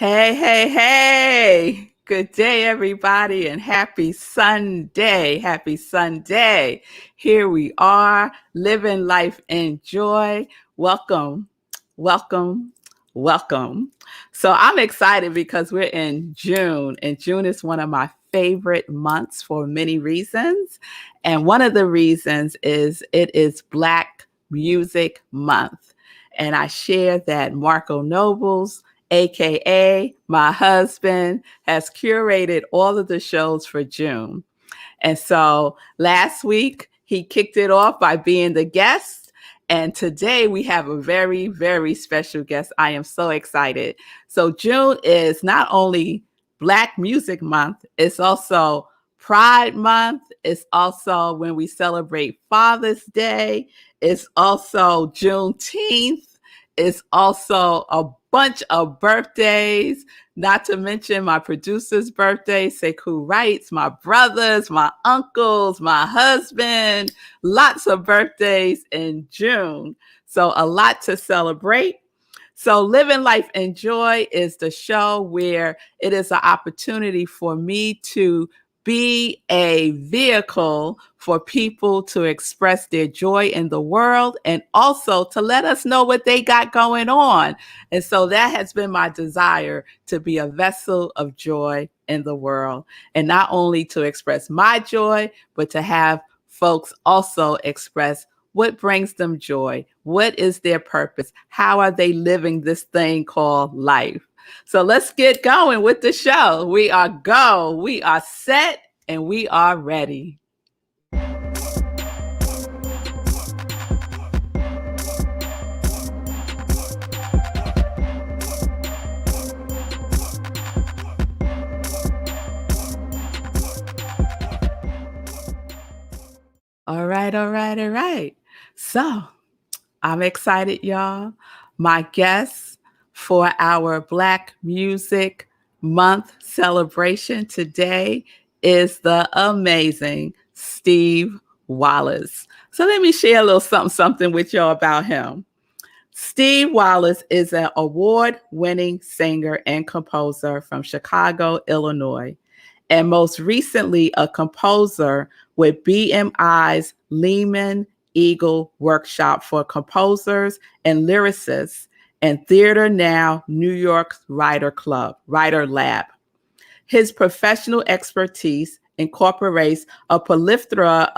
Hey, hey, hey. Good day, everybody, and happy Sunday. Happy Sunday. Here we are, living life in joy. Welcome, welcome, welcome. So I'm excited because we're in June, and June is one of my favorite months for many reasons. And one of the reasons is it is Black Music Month. And I share that Marco Nobles, AKA my husband, has curated all of the shows for June. And so last week, he kicked it off by being the guest. And today we have a very, very special guest. I am so excited. So June is not only Black Music Month, it's also Pride Month. It's also when we celebrate Father's Day. It's also Juneteenth. It's also a bunch of birthdays, not to mention my producer's birthday, Sekou Wrights, my brothers, my uncles, my husband, lots of birthdays in June. So a lot to celebrate. So Living Life in Joy is the show where it is an opportunity for me to be a vehicle for people to express their joy in the world and also to let us know what they got going on. And so that has been my desire, to be a vessel of joy in the world, and not only to express my joy, but to have folks also express what brings them joy, what is their purpose, how are they living this thing called life. So let's get going with the show. We are set, and we are ready. All right, all right, all right. So I'm excited, y'all. My guest for our Black Music Month celebration today is the amazing Steve Wallace. So let me share a little something with y'all about him. Steve Wallace is an award-winning singer and composer from Chicago, Illinois, and most recently a composer with BMI's Lehman Eagle Workshop for Composers and Lyricists and Theater Now New York's Writer Lab. His professional expertise incorporates a plethora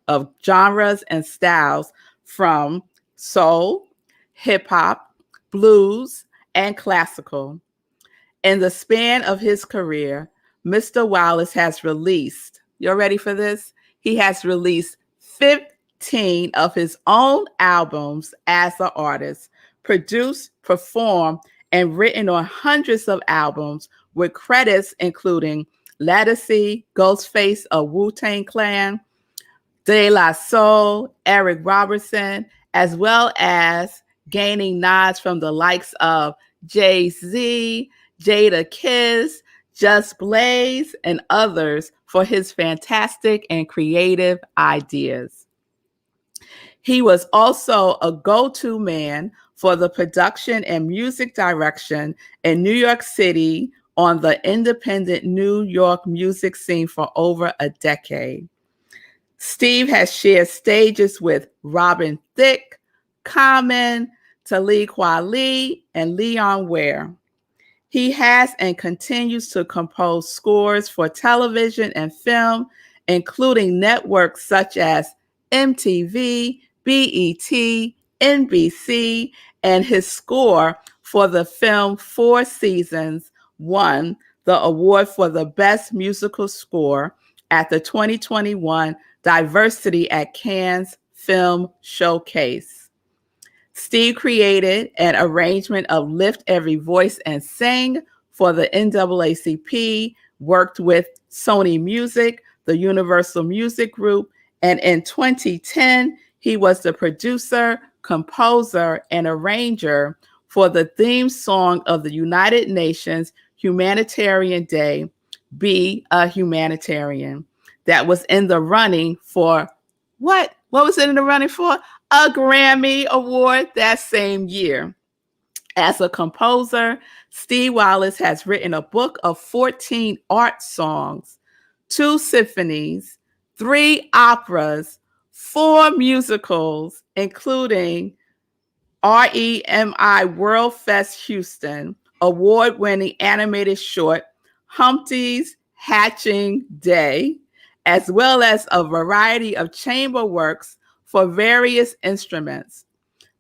of genres and styles from soul, hip hop, blues, and classical. In the span of his career, Mr. Wallace has released, you're ready for this? He has released 15 of his own albums as an artist, produced, performed, and written on hundreds of albums with credits including Ledisi, Ghostface of Wu-Tang Clan, De La Soul, Eric Robertson, as well as gaining nods from the likes of Jay-Z, Jada Kiss, Just Blaze, and others for his fantastic and creative ideas. He was also a go-to man for the production and music direction in New York City on the independent New York music scene for over a decade. Steve has shared stages with Robin Thicke, Common, Talib Kweli, and Leon Ware. He has and continues to compose scores for television and film, including networks such as MTV, BET, NBC, and his score for the film Four Seasons won the award for the Best Musical Score at the 2021 Diversity at Cannes Film Showcase. Steve created an arrangement of Lift Every Voice and Sing for the NAACP, worked with Sony Music, the Universal Music Group, and in 2010, he was the producer, composer, and arranger for the theme song of the United Nations Humanitarian Day, Be a Humanitarian, that was in the running for what? What was it in the running for? A Grammy Award that same year. As a composer, Steve Wallace has written a book of 14 art songs, two symphonies, three operas, four musicals, including REMI World Fest Houston, award winning animated short Humpty's Hatching Day, as well as a variety of chamber works for various instruments.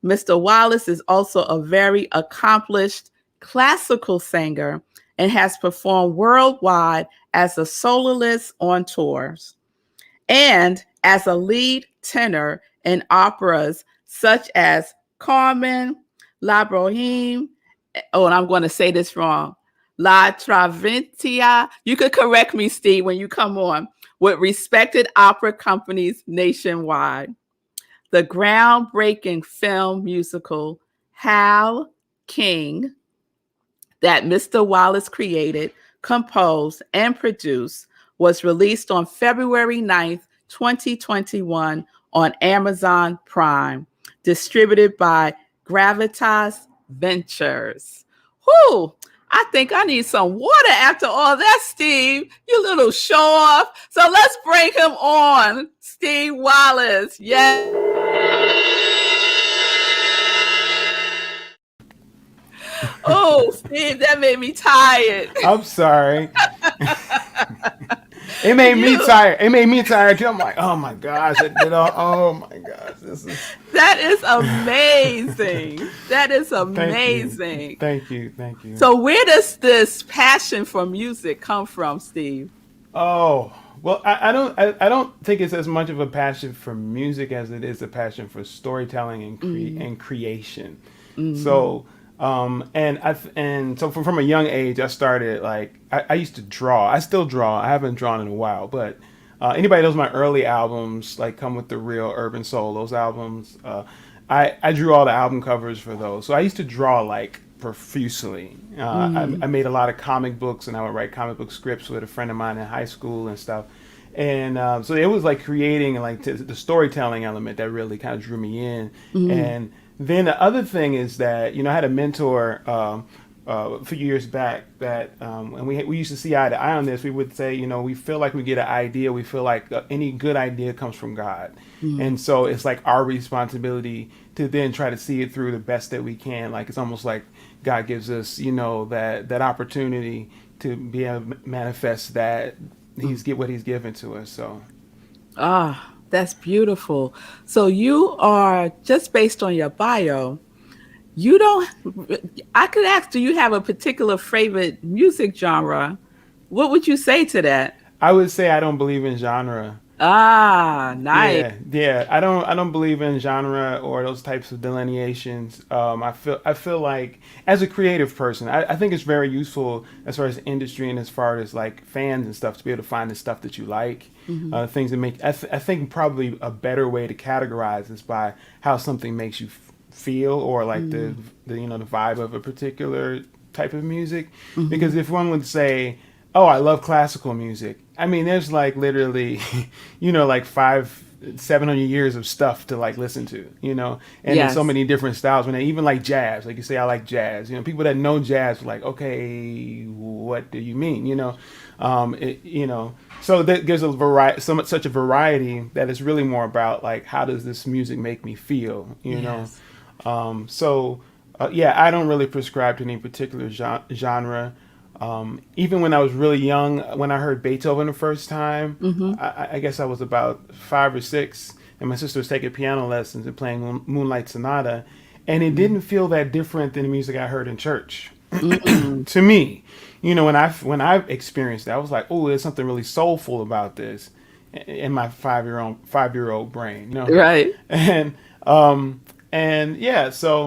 Mr. Wallace is also a very accomplished classical singer and has performed worldwide as a soloist on tours and as a lead tenor in operas such as Carmen, La Boheme, oh, and I'm going to say this wrong, La Traviata. You could correct me, Steve, when you come on, with respected opera companies nationwide. The groundbreaking film musical Hal King that Mr. Wallace created, composed, and produced was released on February 9th, 2021 on Amazon Prime, distributed by Gravitas Ventures. Whew, I think I need some water after all that, Steve. You little show off. So let's bring him on, Steve Wallace. Yes. Oh, Steve, that made me tired. I'm sorry. It made me tired. It made me tired too. I'm like, oh my gosh, oh my gosh, this is. That is amazing. That is amazing. Thank you. So, where does this passion for music come from, Steve? Oh well, I don't think it's as much of a passion for music as it is a passion for storytelling and creation. So. And so from a young age, I started like I used to draw. I still draw. I haven't drawn in a while, but anybody knows my early albums, like Come With the Real, Urban Soul, those albums. I drew all the album covers for those. So I used to draw like profusely. I made a lot of comic books, and I would write comic book scripts with a friend of mine in high school and stuff. And so it was like creating like the storytelling element that really kind of drew me in. And then the other thing is that, I had a mentor a few years back that, and we used to see eye to eye on this. We would say, we feel like we get an idea. We feel like any good idea comes from God. And so it's like our responsibility to then try to see it through the best that we can. Like it's almost like God gives us, that opportunity to be able to manifest that what he's given to us. So. That's beautiful. So you are, just based on your bio, you don't, I could ask, do you have a particular favorite music genre? What would you say to that? I would say I don't believe in genre. Nice. Yeah. I don't believe in genre or those types of delineations. I feel like as a creative person, I think it's very useful as far as industry and as far as like fans and stuff to be able to find the stuff that you like, things that make. I think probably a better way to categorize is by how something makes you feel or like the the vibe of a particular type of music. Because if one would say, oh, I love classical music. I mean, there's like literally, like 700 years of stuff to like listen to, and there's so many different styles. When they even like jazz, like you say, I like jazz. People that know jazz are like, okay, what do you mean? So there's a variety, such a variety that it's really more about like how does this music make me feel? I don't really prescribe to any particular genre. Even when I was really young, when I heard Beethoven the first time, I guess I was about 5 or 6, and my sister was taking piano lessons and playing Moonlight Sonata, and it didn't feel that different than the music I heard in church. To me, when I experienced that, I was like, oh, there's something really soulful about this in my 5-year-old brain, Right. And yeah, so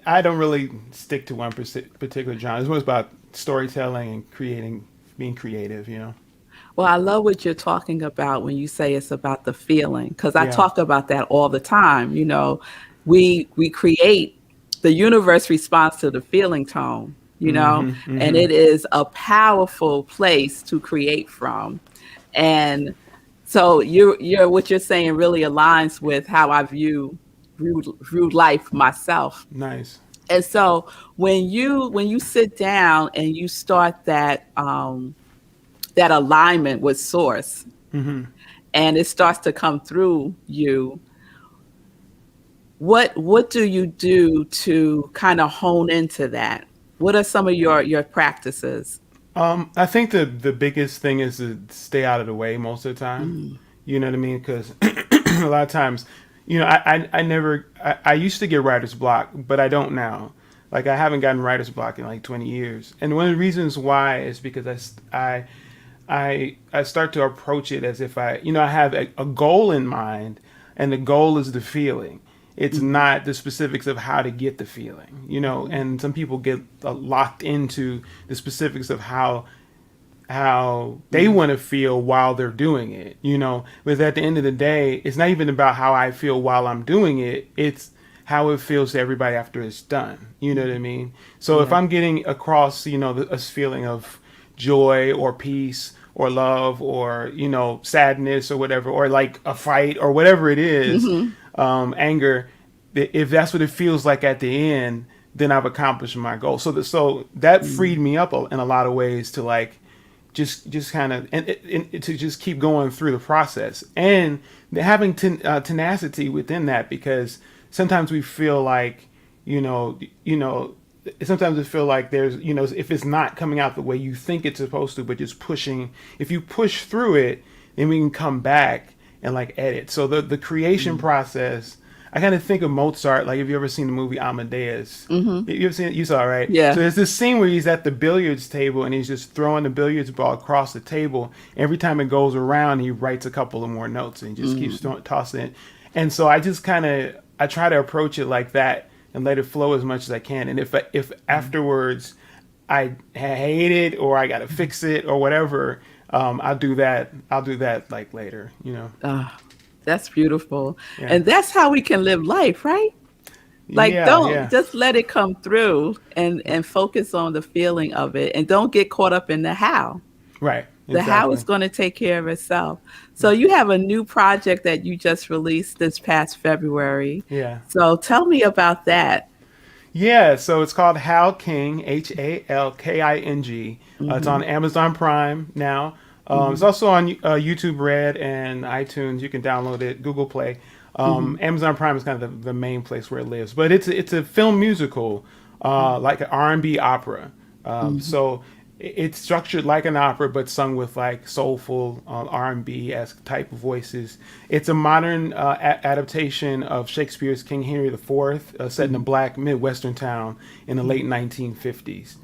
I don't really stick to one particular genre. It's more about storytelling and being creative, Well, I love what you're talking about when you say it's about the feeling, because I Yeah. talk about that all the time. We create, the universe responds to the feeling tone, and it is a powerful place to create from. And so you're what you're saying really aligns with how I view life myself. Nice. And so when you sit down and you start that alignment with source, and it starts to come through you, what do you do to kind of hone into that? What are some of your practices? I think the biggest thing is to stay out of the way most of the time. Mm, You know what I mean? Because a lot of times, I never, I used to get writer's block, but I don't now. Like I haven't gotten writer's block in like 20 years. And one of the reasons why is because I start to approach it as if I have a goal in mind, and the goal is the feeling. It's mhm, not the specifics of how to get the feeling. mhm, And some people get locked into the specifics of how they mhm, want to feel while they're doing it. But at the end of the day, it's not even about how I feel while I'm doing it. It's how it feels to everybody after it's done. You know what I mhm. mean? So if Yeah. I'm getting across a feeling of joy or peace or love or sadness or whatever, or like a fight or whatever it is, Mhm, anger, if that's what it feels like at the end, then I've accomplished my goal. So that freed mhm, me up in a lot of ways to like just kind of and to just keep going through the process and having tenacity within that, because sometimes we feel like you know you know sometimes it feel like there's if it's not coming out the way you think it's supposed to, but just pushing, if you push through it, then we can come back and like edit. So the creation mhm, process, I kind of think of Mozart. Like, have you ever seen the movie Amadeus? mhm. You ever seen it? You saw it, right? So Yeah. there's this scene where he's at the billiards table and he's just throwing the billiards ball across the table. Every time it goes around, he writes a couple of more notes and just keeps Mm, tossing it. And so I try to approach it like that and let it flow as much as I can. And if mm, afterwards I hate it or I got to mhm. fix it or whatever, I'll do that. I'll do that like later. Ah, that's beautiful. Yeah. And that's how we can live life, right? Like, Yeah. don't Yeah. just let it come through and focus on the feeling of it, and don't get caught up in the how. Right. The how is Exactly. going to take care of itself. So you have a new project that you just released this past February. Yeah. So tell me about that. Yeah, so it's called Hal King, Halking. It's on Mhm. Amazon Prime now. It's Mhm. also on YouTube Red and iTunes. You can download it, Google Play. Mhm. Amazon Prime is kind of the main place where it lives, but it's a film musical, like an R&B opera. Mhm. So it's structured like an opera, but sung with like soulful R&B esque type of voices. It's a modern adaptation of Shakespeare's King Henry IV, set in a Mhm. black Midwestern town in the late Mhm. 1950s,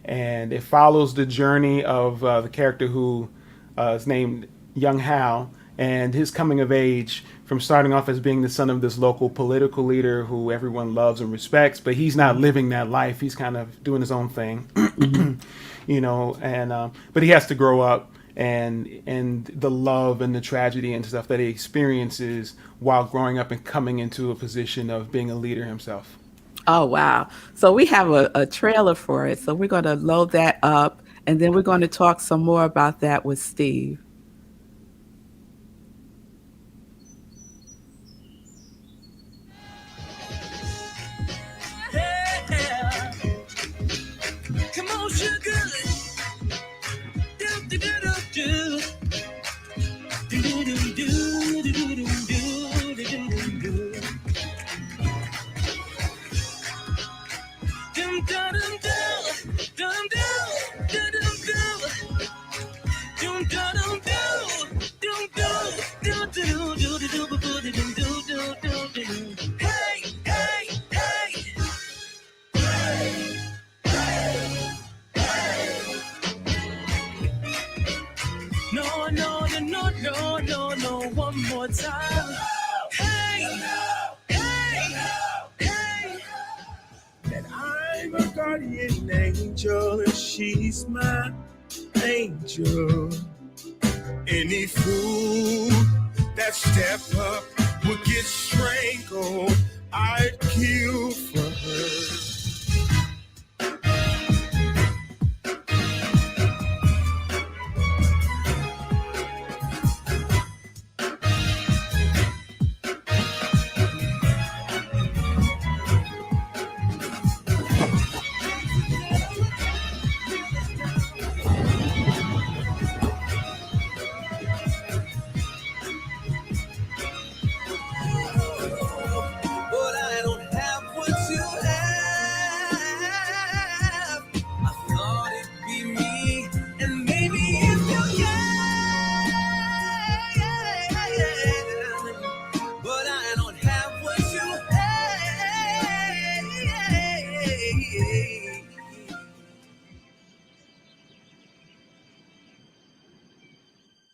and it follows the journey of the character who is named Young Hal, and his coming of age from starting off as being the son of this local political leader who everyone loves and respects, but he's not Mhm. living that life. He's kind of doing his own thing, Mhm. and but he has to grow up, and the love and the tragedy and stuff that he experiences while growing up and coming into a position of being a leader himself. Oh, wow. So we have a trailer for it. So we're going to load that up, and then we're going to talk some more about that with Steve. Yeah. Come on, sugar. Do, do, do, do, do. Do, do, do, do, do, do, do, do, do, do, do. Dum, da, dum, dum. Dum, dum. Da, dum, dum. Dum, da, dum, dum. Dum, dum. Do, do, do, do, do, do, do, do, do, do, do, do. Hey, hey, hey. No, no, no, no, no, no, no, one more time. Hey, hey, hey. That I'm a guardian angel and she's my angel. Any fool that step up would get strangled. I'd kill for her.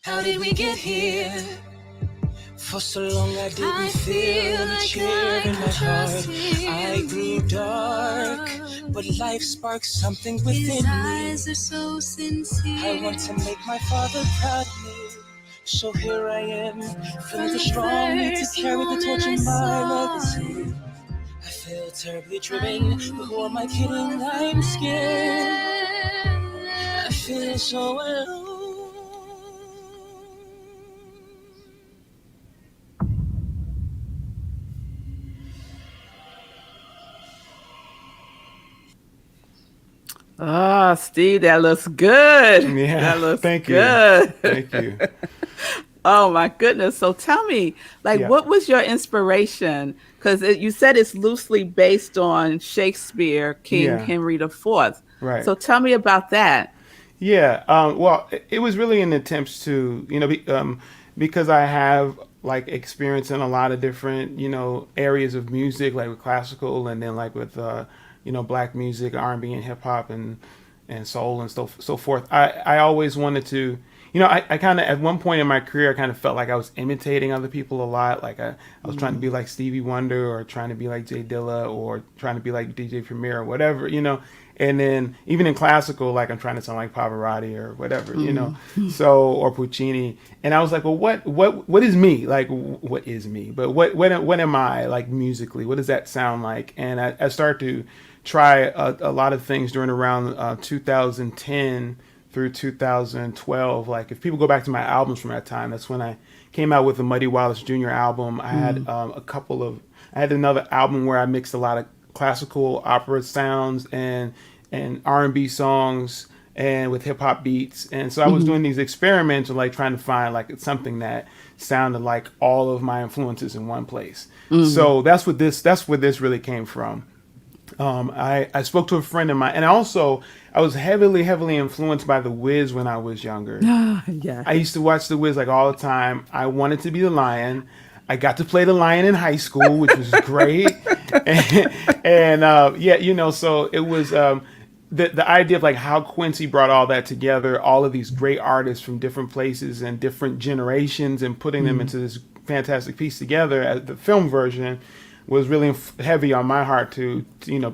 How did we get here? For so long I didn't feel the cheer in my heart. I grew dark, but life sparked something within me. His eyes are so sincere. I want to make my father proud of me. So here I am, feeling the strong need to carry the torch in my legacy. I feel terribly driven, but who am I kidding? I'm scared. I feel so alone. Oh, Steve, that looks good. Yeah, That looks thank you. good. Thank you. Oh my goodness. So tell me, like, Yeah. what was your inspiration? Because you said it's loosely based on Shakespeare, King Yeah. Henry the Fourth. Right. So tell me about that. Yeah. Well, it was really an attempt to, because I have like experience in a lot of different, areas of music, like with classical, and then like with, black music, R&B, and hip hop, and soul, and so forth. I always wanted to. I kind of, at one point in my career, I kind of felt like I was imitating other people a lot. Like I was trying to be like Stevie Wonder, or trying to be like Jay Dilla, or trying to be like DJ Premier, or whatever, And then even in classical, like I'm trying to sound like Pavarotti or whatever, So, or Puccini. And I was like, well, what is me? Like, what is me? But what am I, like, musically? What does that sound like? And I started to try a lot of things during around 2010 through 2012. Like, if people go back to my albums from that time, that's when I came out with the Muddy Wallace Jr. album. I had I had another album where I mixed a lot of classical opera sounds and R&B songs, and with hip hop beats. And so I was doing these experiments of like trying to find like something that sounded like all of my influences in one place. So that's where this really came from. I spoke to a friend of mine, and I was heavily influenced by The Wiz when I was younger. Yeah. I used to watch The Wiz like all the time. I wanted to be the lion. I got to play the lion in high school, which was great. So it was the idea of like how Quincy brought all that together, all of these great artists from different places and different generations, and putting them into this fantastic piece together as the film version, was really heavy on my heart to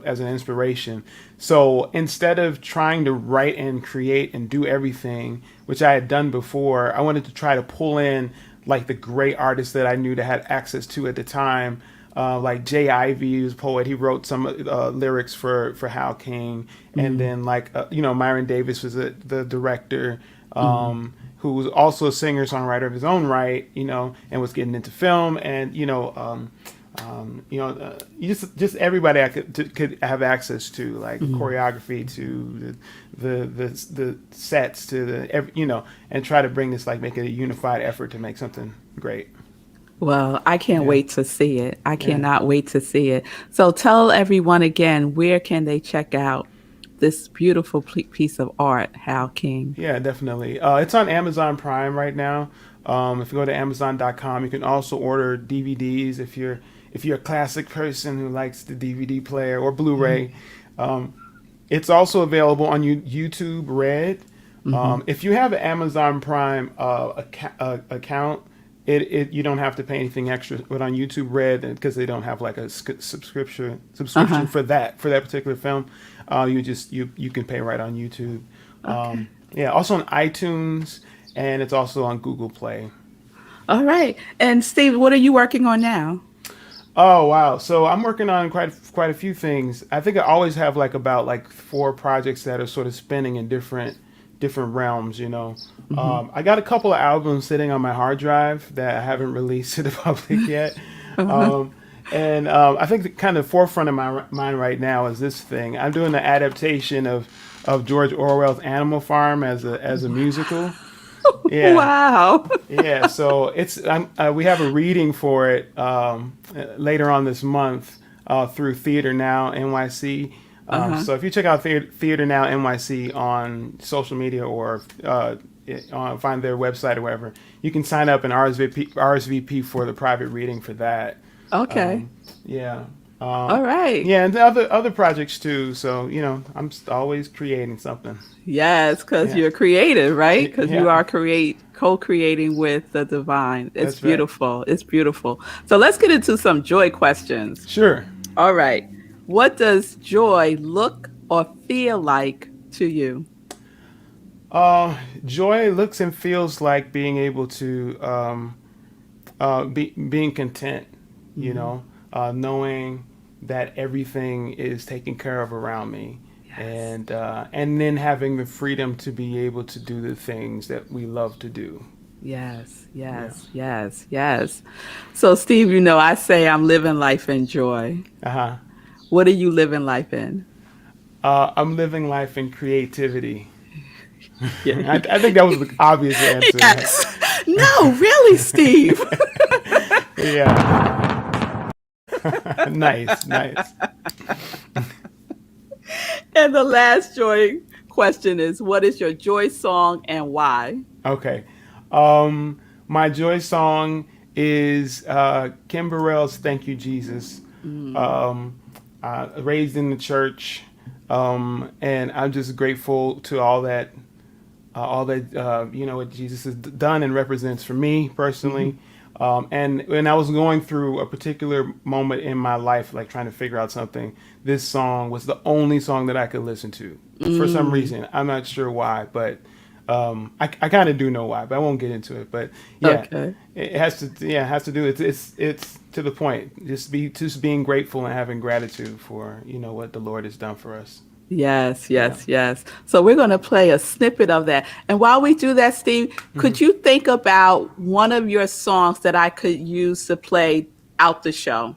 as an inspiration. So instead of trying to write and create and do everything, which I had done before, I wanted to try to pull in like the great artists that I knew that had access to at the time. Like Jay Ivey, who's a poet, he wrote some lyrics for Hal King. And then like, Myron Davis was the director, who was also a singer-songwriter of his own right, and was getting into film, and, just everybody I could have access to, like choreography, to the sets, to and try to bring this, like, make it a unified effort to make something great. Well, I can't wait to see it. I cannot wait to see it. So tell everyone again, where can they check out this beautiful piece of art, Hal King? Yeah, definitely. It's on Amazon Prime right now. If you go to Amazon.com, you can also order DVDs if you're a classic person who likes the DVD player or Blu-ray. It's also available on YouTube Red. If you have an Amazon Prime account, you don't have to pay anything extra. But on YouTube Red, because they don't have like a subscription for that particular film, you can pay right on YouTube. Okay. Also on iTunes, and it's also on Google Play. All right. And Steve, what are you working on now? Oh, wow. So I'm working on quite a few things. I think I always have about 4 projects that are sort of spinning in different realms, I got a couple of albums sitting on my hard drive that I haven't released to the public yet. I think the kind of forefront of my mind right now is this thing. I'm doing an adaptation of George Orwell's Animal Farm as a musical. Yeah. Wow. Yeah. So we have a reading for it later on this month through Theater Now NYC. So if you check out Theater Now NYC on social media, or find their website or whatever, you can sign up and RSVP for the private reading for that. Okay. All right. Yeah, and the other projects too. So I'm always creating something. Yes, because you're creative, right? Because you are co-creating with the divine. It's That's right. beautiful. It's beautiful. So let's get into some joy questions. Sure. All right. What does joy look or feel like to you? Joy looks and feels like being able to being content, knowing that everything is taken care of around me, Yes. and then having the freedom to be able to do the things that we love to do. Yes, Yeah. yes, yes, yes. So, Steve, I say I'm living life in joy. Uh huh. What are you living life in? I'm living life in creativity. Yeah. I think that was the obvious answer. Yes. No, really, Steve. Yeah. Nice, nice. And the last joy question is, what is your joy song and why? Okay. My joy song is Kim Burrell's "Thank You, Jesus." Mm, Um, Raised in the church, and I'm just grateful to all that what Jesus has done and represents for me mhm, personally. And when I was going through a particular moment in my life, like trying to figure out something, this song was the only song that I could listen to for some mm. reason. I'm not sure why, but I kind of do know why, but I won't get into it. But yeah, Okay. it has to do. It's to the point. Just being grateful and having gratitude for what the Lord has done for us. Yes, Yeah. yes, yes. So we're going to play a snippet of that. And while we do that, Steve, Hmm. could you think about one of your songs that I could use to play out the show?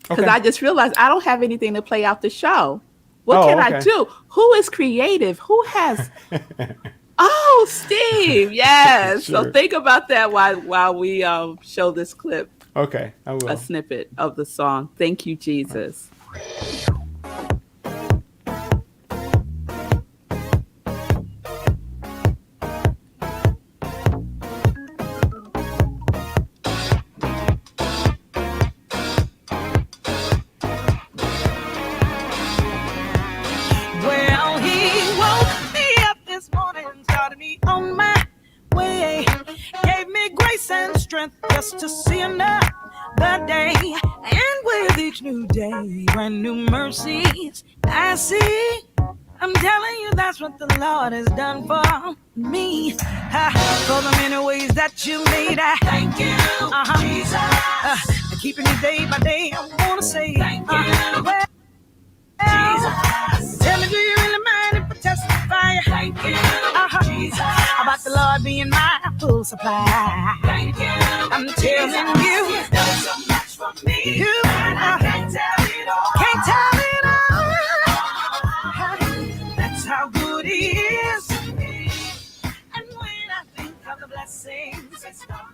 Because Okay. I just realized I don't have anything to play out the show. What can Oh, I okay. do? Who is creative? Who has? Oh, Steve. Yes. So Sure. think about that while we show this clip, Okay, I a will. snippet of the song. Thank you, Jesus. Well, he woke me up this morning, started me on my way, gave me grace and strength just to see another day. And with each new day, brand new mercies I see. I'm telling you, that's what the Lord has done for me. For the many ways that you made, I thank you, Jesus. Keeping me day by day, I wanna say thank you. Well, Jesus. Tell me, do you really mind if I testify? Thank you, Jesus. About the Lord being my full supply. Thank you, I'm telling you, He's done so much for me. And I can't tell it all. Can't tell it all. That's how good He is. And when I think of the blessings, it's not.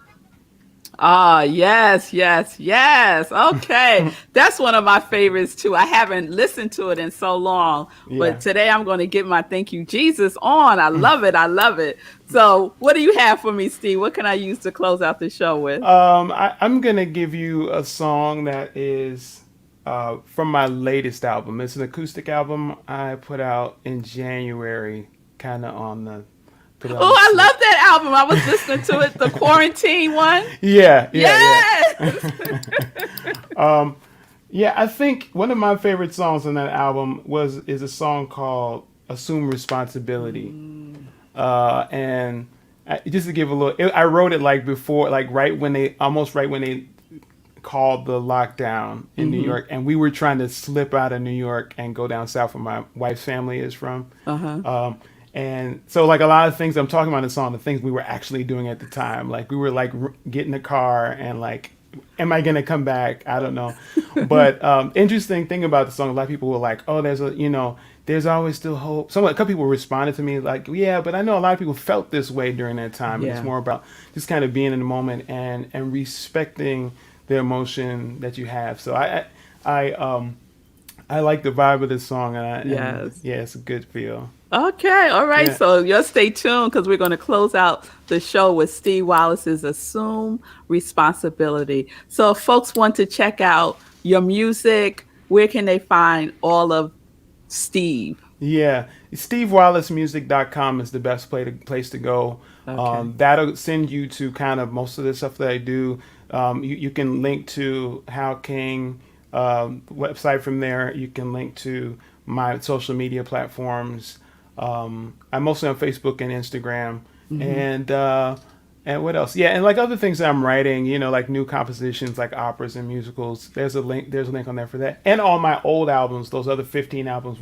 Ah, yes, yes, yes. Okay. That's one of my favorites too. I haven't listened to it in so long, but Yeah. today I'm going to get my Thank You Jesus on. I love it. I love it. So, what do you have for me, Steve? What can I use to close out the show with? I'm gonna give you a song that is from my latest album. It's an acoustic album I put out in January, kind of on the put it on Oh, the I slip. love that album. I was listening to it, the quarantine one. Yeah, yeah, yeah. Yes. Yeah, I think one of my favorite songs on that album is a song called "Assume Responsibility," Mm, and just to give a little, I wrote it like before, like almost right when they called the lockdown in New mm-hmm. York, and we were trying to slip out of New York and go down south where my wife's family is from. Uh-huh. Um, and so, like a lot of things I'm talking about in the song, the things we were actually doing at the time, like we were like getting a car and like, am I gonna come back? I don't know. But interesting thing about the song, a lot of people were like, oh, there's always still hope. A couple people responded to me like, yeah, but I know a lot of people felt this way during that time, and it's Yeah. more about just kind of being in the moment and respecting the emotion that you have. So I like the vibe of this song, and Yes. yeah, it's a good feel. Okay, all right. Yeah, So you'll stay tuned because we're going to close out the show with Steve Wallace's Assume Responsibility. So if folks want to check out your music, where can they find all of Steve? yeah. SteveWallaceMusic.com is the best place to go. Okay. That'll send you to kind of most of the stuff that I do. You can link to How King website from there. You can link to my social media platforms. I'm mostly on Facebook and Instagram, Mm-hmm. and what else? Yeah, and like other things that I'm writing, like new compositions, like operas and musicals. There's a link. There's a link on there for that, and all my old albums. Those other 15 albums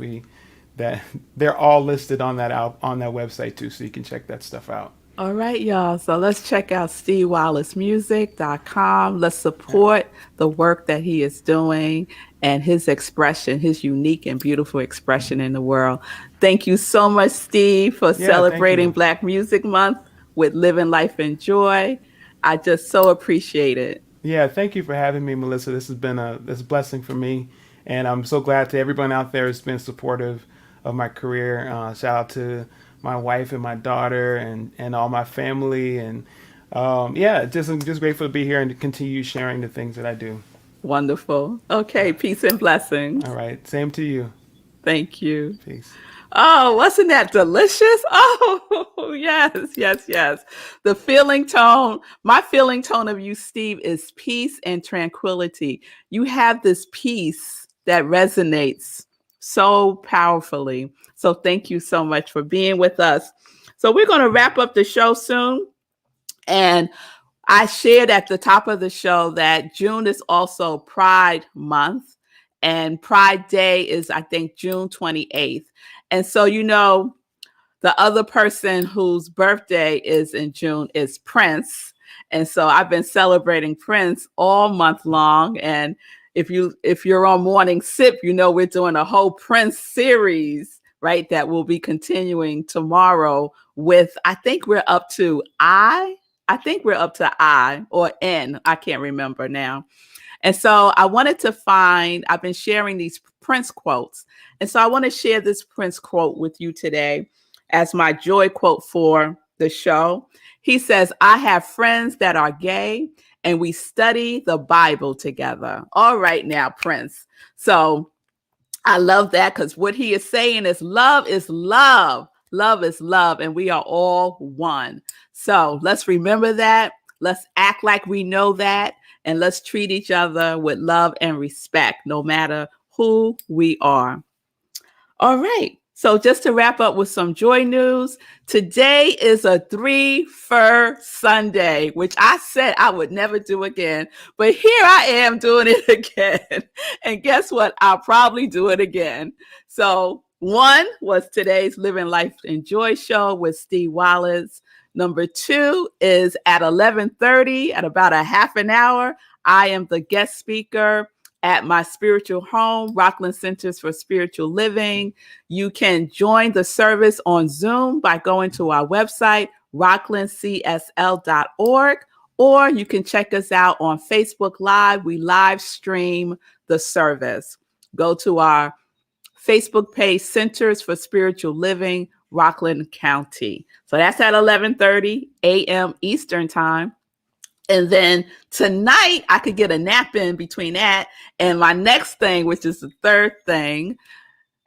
that they're all listed on on that website too, so you can check that stuff out. All right, y'all. So let's check out stevewallacemusic.com. Let's support the work that he is doing and his expression, his unique and beautiful expression in the world. Thank you so much, Steve, for Yeah, thank celebrating you. Black Music Month with Living Life in Joy. I just so appreciate it. Yeah, thank you for having me, Melissa. This has been this blessing for me, and I'm so glad to everyone out there who's been supportive of my career. Shout out to my wife and my daughter and all my family, and yeah, I'm just grateful to be here and to continue sharing the things that I do. Wonderful. Okay, peace and blessings. All right, same to you. Thank you. Peace. Oh, wasn't that delicious? Oh, yes, yes, yes. The feeling tone, my feeling tone of you, Steve, is peace and tranquility. You have this peace that resonates so powerfully. So thank you so much for being with us. So we're going to wrap up the show soon. And I shared at the top of the show that June is also Pride Month, and Pride Day is, I think, June 28th. And so, the other person whose birthday is in June is Prince. And so I've been celebrating Prince all month long. And if you're on Morning Sip, we're doing a whole Prince series, right? That will be continuing tomorrow with, I think we're up to I or N. I can't remember now. And so I've been sharing these Prince quotes. And so I want to share this Prince quote with you today as my joy quote for the show. He says, I have friends that are gay and we study the Bible together. All right now, Prince. So I love that because what he is saying is love is love. Love is love, and we are all one. So let's remember that. Let's act like we know that, and let's treat each other with love and respect, no matter who we are. All right. So just to wrap up with some joy news, today is a 3-Fur Sunday, which I said I would never do again. But here I am doing it again. And guess what? I'll probably do it again. So one was today's Living Life in Joy show with Steve Wallace. Number 2 is at 11:30, at about a half an hour. I am the guest speaker at my spiritual home, Rockland Centers for Spiritual Living. You can join the service on Zoom by going to our website, rocklandcsl.org, or you can check us out on Facebook Live. We live stream the service. Go to our Facebook page, Centers for Spiritual Living, Rockland County. So that's at 11:30 a.m. Eastern Time. And then tonight, I could get a nap in between that and my next thing, which is the third thing,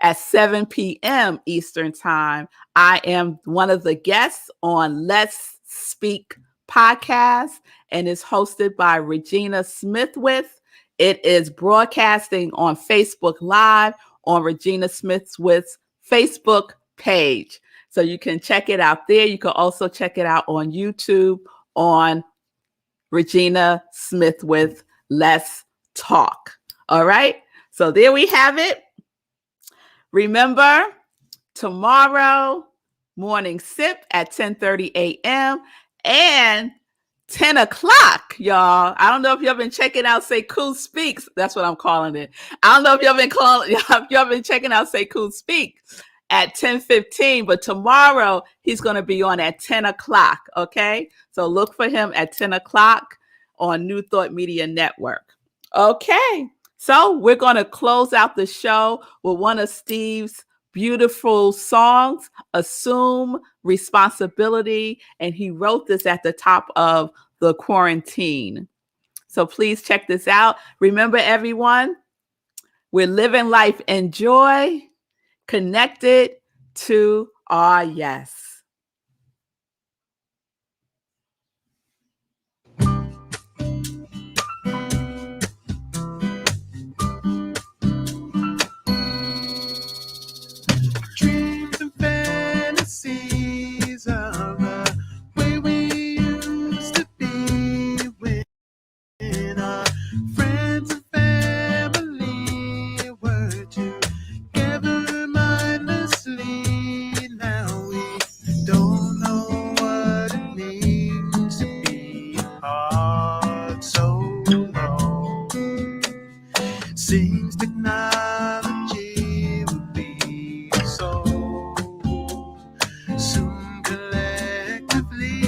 at 7 p.m. Eastern Time. I am one of the guests on Let's Speak podcast, and it's hosted by Regina Smithwith. It is broadcasting on Facebook Live on Regina Smithwith's Facebook page. So you can check it out there. You can also check it out on YouTube on Regina Smithwith Let's Talk. All right. So there we have it. Remember, tomorrow, Morning Sip at 10:30 a.m. and 10 o'clock, y'all. I don't know if y'all been checking out Sekou Speaks. That's what I'm calling it. I don't know if y'all been checking out Sekou Speaks at 10:15, but tomorrow he's going to be on at 10 o'clock. Okay. So look for him at 10 o'clock on New Thought Media Network. Okay. So we're going to close out the show with one of Steve's beautiful songs, Assume Responsibility. And he wrote this at the top of the quarantine. So please check this out. Remember, everyone, we're living life in joy, connected to our yes. apart so long. Seems technology would be so soon collectively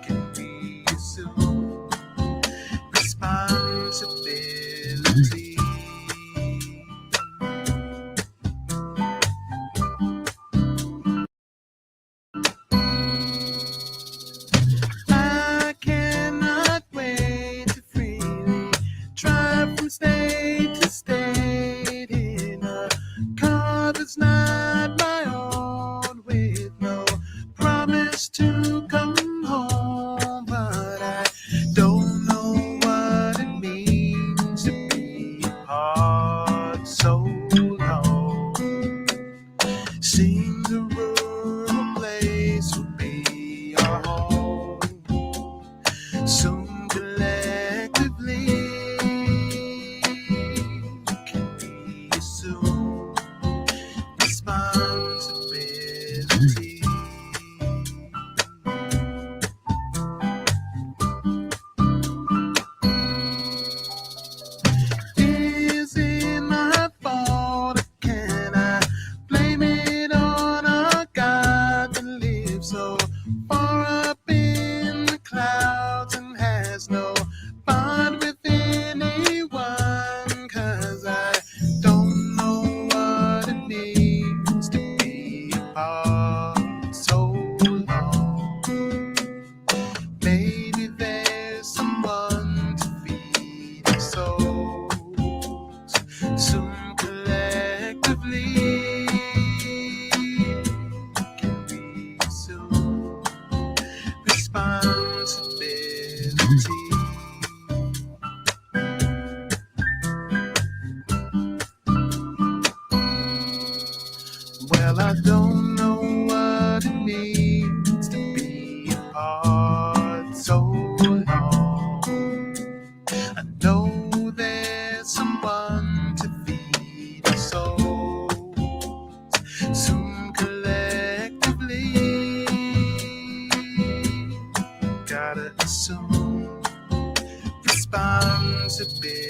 can we assume responsibility. I cannot wait to freely drive from state to state in a car that's not my own, with no promise to come home. But I don't know what it means to be apart so long. Seems a rural place would be our home. Soon collectively can we assume responsibility. Is it my fault, or can I blame it on a God that lives so far up in the clouds and has no bond with anyone? 'Cause I don't know what it means to be apart so long. Maybe there's someone to feed our souls. Soon collectively can we assume responsibility. Well, I don't know what it means to be apart so long. I know there's someone to feed our souls. Soon collectively gotta assume responsibility.